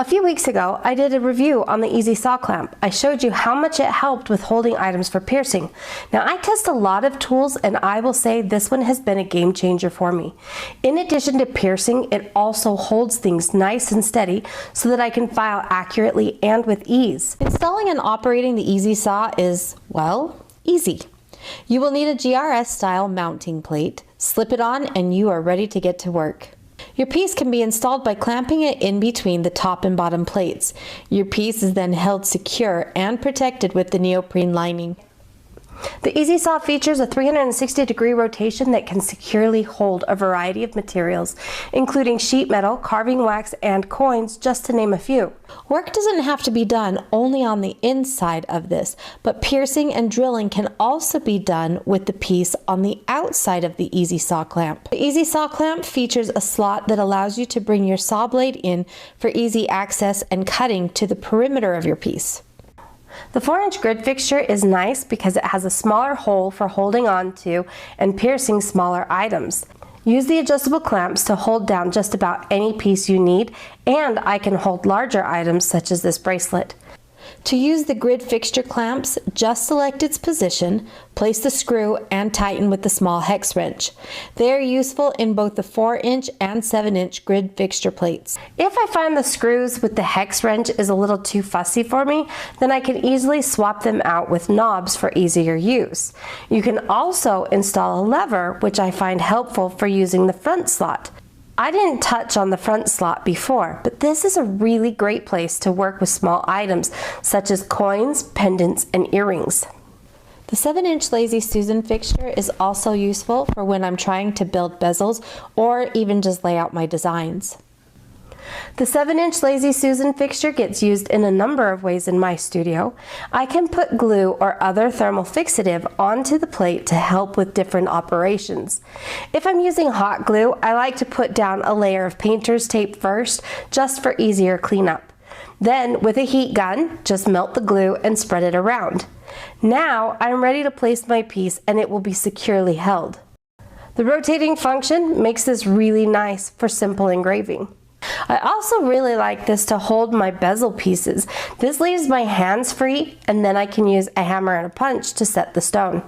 A few weeks ago, I did a review on the Easy Saw Clamp. I showed you how much it helped with holding items for piercing. Now, I test a lot of tools, and I will say this one has been a game changer for me. In addition to piercing, it also holds things nice and steady so that I can file accurately and with ease. Installing and operating the Easy Saw is, well, easy. You will need a GRS style mounting plate. Slip it on and you are ready to get to work. Your piece can be installed by clamping it in between the top and bottom plates. Your piece is then held secure and protected with the neoprene lining. The Easy Saw features a 360-degree rotation that can securely hold a variety of materials, including sheet metal, carving wax, and coins, just to name a few. Work doesn't have to be done only on the inside of this, but piercing and drilling can also be done with the piece on the outside of the Easy Saw Clamp. The Easy Saw Clamp features a slot that allows you to bring your saw blade in for easy access and cutting to the perimeter of your piece. The 4-inch grid fixture is nice because it has a smaller hole for holding on to and piercing smaller items. Use the adjustable clamps to hold down just about any piece you need, and I can hold larger items such as this bracelet. To use the grid fixture clamps, just select its position, place the screw, and tighten with the small hex wrench. They are useful in both the 4-inch and 7-inch grid fixture plates. If I find the screws with the hex wrench is a little too fussy for me, then I can easily swap them out with knobs for easier use. You can also install a lever, which I find helpful for using the front slot. I didn't touch on the front slot before, but this is a really great place to work with small items such as coins, pendants, and earrings. The 7-inch Lazy Susan fixture is also useful for when I'm trying to build bezels or even just lay out my designs. The 7-inch Lazy Susan fixture gets used in a number of ways in my studio. I can put glue or other thermal fixative onto the plate to help with different operations. If I'm using hot glue, I like to put down a layer of painter's tape first, just for easier cleanup. Then, with a heat gun, just melt the glue and spread it around. Now, I'm ready to place my piece and it will be securely held. The rotating function makes this really nice for simple engraving. I also really like this to hold my bezel pieces. This leaves my hands free, and then I can use a hammer and a punch to set the stone.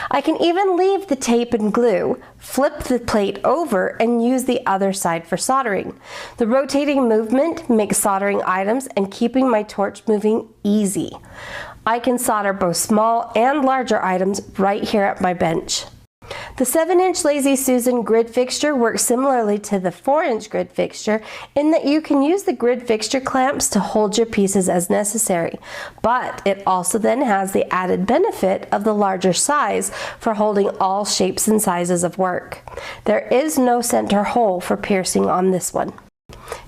I can even leave the tape and glue, flip the plate over, and use the other side for soldering. The rotating movement makes soldering items and keeping my torch moving easy. I can solder both small and larger items right here at my bench. The 7-inch Lazy Susan grid fixture works similarly to the 4-inch grid fixture in that you can use the grid fixture clamps to hold your pieces as necessary, but it also then has the added benefit of the larger size for holding all shapes and sizes of work. There is no center hole for piercing on this one.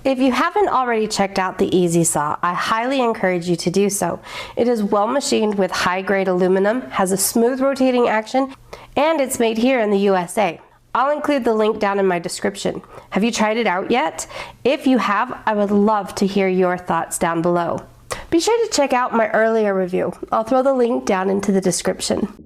If you haven't already checked out the Easy Saw, I highly encourage you to do so. It is well machined with high-grade aluminum, has a smooth rotating action, and it's made here in the USA. I'll include the link down in my description. Have you tried it out yet? If you have, I would love to hear your thoughts down below. Be sure to check out my earlier review. I'll throw the link down into the description.